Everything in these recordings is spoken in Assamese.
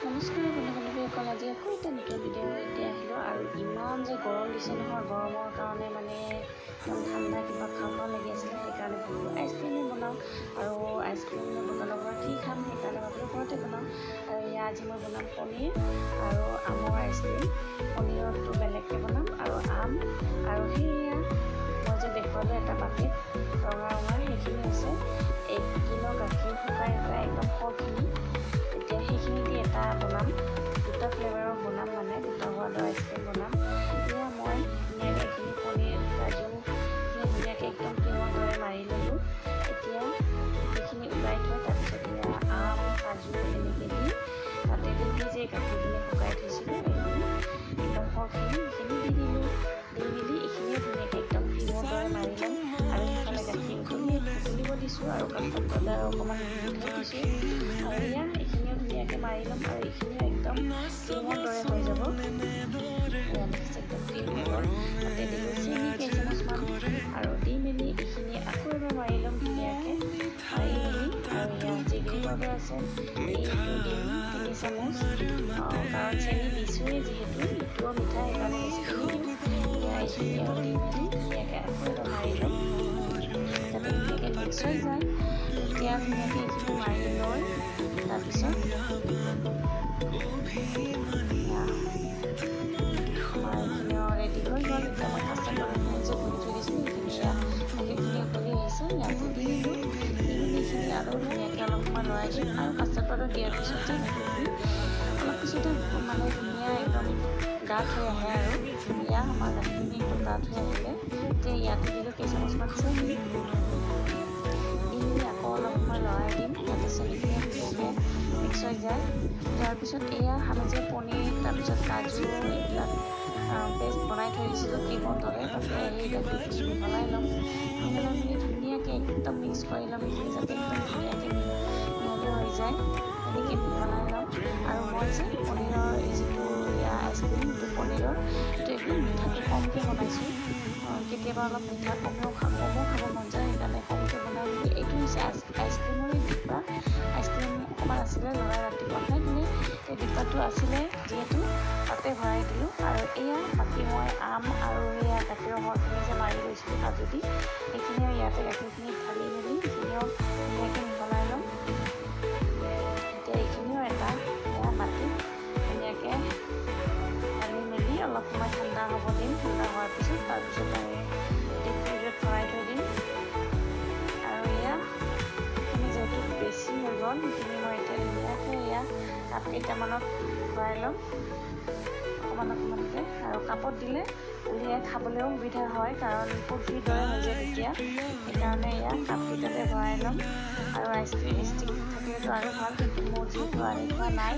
নমস্কাৰ বন্ধু-বান্ধৱীসকল, আজি আকৌ এটা নতুন ভিডিঅ' এতিয়া আহিলোঁ আৰু ইমান যে গৰম দিছে নহয়, গৰমৰ কাৰণে মানে ঠাণ্ডা কিবা খাব লাগি আছিলে, সেইকাৰণে ভাবিলোঁ আইচক্ৰীমে বনাওঁ আৰু আইচক্ৰীম বনালে পৰা কি খাম, সেইকাৰণে ভাবিলোঁ ঘৰতে বনাওঁ। আৰু আজি মই বনাম পনীৰ আৰু আমৰ আইচক্ৰীম। পনীৰটো বেলেগকৈ বনাম আৰু আম আৰু সেয়া মই যে দেখুৱালোঁ এটা বাতিত ৰঙা সেইখিনি হৈছে 1 কিলো গাখীৰ শুকাই একদম সৰহখিনি। এতিয়া সেইখিনি দি এটা বনাম, দুটা ফ্লেভাৰৰ বনাম, মানে দুটা সোৱাদৰ আইচক্ৰীম বনাম। এয়া মই ধুনীয়াকৈ এইখিনি পনীৰ কাজুখিনি ধুনীয়াকৈ একদম ক্ৰীমৰ দৰে মাৰি ল'লোঁ। এতিয়া সেইখিনি ওলাই থৈ তাৰপিছত এয়া আম কাজু এনেকৈ দি তাতে দি যে গাখীৰখিনি শুকাই থৈছিলোঁ এইখিনি একদম সৰহখিনি সেইখিনি দি দিলোঁ। দি মেলি এইখিনিও ধুনীয়াকৈ একদম ক্ৰীমৰ দৰে মাৰি ল'ম আৰু সেইফালে গাখীৰ উতলিব দিছোঁ আৰু কাষত বজাৰ অকণমান থৈ দিছোঁ। আৰু এয়া এইখিনিও ধুনীয়াকৈ মাৰি ল'ম আৰু এইখিনিও একদম ক্ৰীমৰ দৰে হৈ যাব। এয়া দেখিছে একদম ক্ৰীম হৈ গ'ল। তাতে দিলোঁ চেনি কেইচামুচমান আৰু দি মেলি এইখিনি আকৌ এবাৰ মাৰি ল'ম ধুনীয়াকৈ। মাৰি মেলি আৰু এয়া জেগেৰী পাউডাৰ আছে এইটো দিম 3 চামুচ, কাৰণ চেনি দিছোঁৱেই যিহেতু ইটোও মিঠা, সেইকাৰণে বেছিকৈ দিম। এয়া এইখিনিও দি মেলি ধুনীয়াকৈ আকৌ এবাৰ মাৰি ল'ম যাতে ধুনীয়াকৈ মিক্স হৈ যায়। এতিয়া ধুনীয়াকৈ এইখিনি মাৰি লৈ তাৰপিছত এইখিনিও ৰেডি হৈ গ'ল। এতিয়া মই কাষ্টাৰ্ড পাউডাৰখিনি যে গুলি থৈ দিছিলোঁ সেইখিনি গাখীৰখিনি উতলি আহিছে, ইয়াতে দি দিলোঁ। দি মেলি এইখিনি আৰু ধুনীয়াকৈ অলপ সময় লৰাই দিম আৰু কাষ্টাৰ্ড পাউডাৰ দিয়াৰ পিছত যে গাখীৰখিনি অলপ পিছতে মানে ধুনীয়া একদম ডাঠ হৈ আহে আৰু এয়া আমাৰ গাখীৰখিনি একদম ডাঠ হৈ আহিলে এতিয়া ইয়াতে দিলোঁ কেইচামুচমান চেনি। দি মেলি আকৌ অলপ সময় লৰাই দিম যাতে চেনিখিনি ধুনীয়াকৈ মিক্স হৈ যায়। তাৰপিছত এয়া আমি যে পনীৰ তাৰপিছত কাজু এইবিলাক পেষ্ট বনাই থৈ দিছিলোঁ ক্ৰীমৰ দৰে, তাতে সেই গাখীৰখিনি মিহলাই ল'ম। মিহলাই মেলি ধুনীয়াকৈ একদম মিক্স কৰি ল'ম এইখিনি যাতে একদম ধুনীয়াকৈ মিহলি হৈ যায়, এনেকৈ মিহলাই ল'ম। আৰু মই যে পনীৰৰ এই যিটো এয়া আইচক্ৰীম সেইটো পনীৰৰ সেইটো একদম মিঠাটো কমকৈ বনাইছোঁ। কেতিয়াবা অলপ মিঠা কমো খাব মন যায়, সেইকাৰণে কমকৈ বনাই মেলি এইটো হৈছে আইচক্ৰীমৰ ডিব্বা। আইচক্ৰীম অকণমান আছিলে, ল'ৰাই ৰাতিপুৱা খাই দিলে, এই ডিব্বাটো আছিলে যিহেতু তাতে ভৰাই দিলোঁ। আৰু এয়া বাকী মই আম আৰু এয়া গাখীৰৰ সৰখিনি যে মাৰি লৈছিলোঁ কাজু দি সেইখিনিও ইয়াতে গাখীৰখিনি ঢালি মেলি এইখিনিও ধুনীয়াকৈ মিহলাই ল'ম। এতিয়া এইখিনিও এটা এয়া বাতিত ধুনীয়াকৈ ঢালি মেলি অলপ সময় ঠাণ্ডা হ'ব দিম। ঠাণ্ডা হোৱাৰ পিছত তাৰপিছত আমি ডিপ ফ্ৰিজত ভৰাই থৈ দিম। আৰু এয়া সেইখিনি যিহেতু বেছি হৈ গ'ল সেইখিনি মই এতিয়া ধুনীয়াকৈ এয়া কাপ কেইটামানত ভৰাই ল'ম অকণমানকৈ। আৰু কাপত দিলে উলিয়াই খাবলৈও সুবিধা হয়, কাৰণ কুৰ্ফিৰ দৰে হৈ যায় তেতিয়া, সেইকাৰণে এয়া কাপকেইটাতে ভৰাই ল'ম। আৰু আইচক্ৰীম ষ্টিক থাকিলেতো আৰু ভাল, কিন্তু মোৰ যিহেতু আনি থোৱা নাই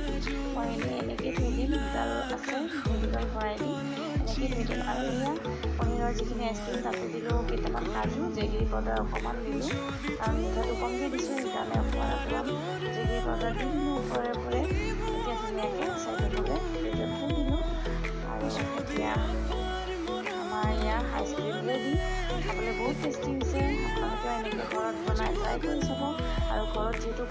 মই এনেকৈ থৈ দিম, দুডাল আছে সেই দুডাল ভৰাই দিম, এনেকৈ থৈ দিম। আৰু এয়া পনীৰৰ যিখিনি আইচক্ৰীম তাতে দিলোঁ কেইটামান কাজু, জেগেৰী পাউডাৰ অকণমান দিলোঁ, কাৰণ মিঠাটো কমকৈ দিছোঁ সেইকাৰণে অকণমান জেগেৰী পাউডাৰ দি দিলোঁ ওপৰে ওপৰে। এতিয়া ধুনীয়াকৈ চাইডৰ ফালে ফ্ৰিজত থৈ দিলোঁ। আৰু এতিয়া আমাৰ এয়া আইচক্ৰীম ৰেডি। খাবলৈ বহুত টেষ্টি হৈছে। আপোনালোকেও এনেকৈ ঘৰত বনাই ট্ৰাই কৰি চাব। আৰু ঘৰত যিহেতু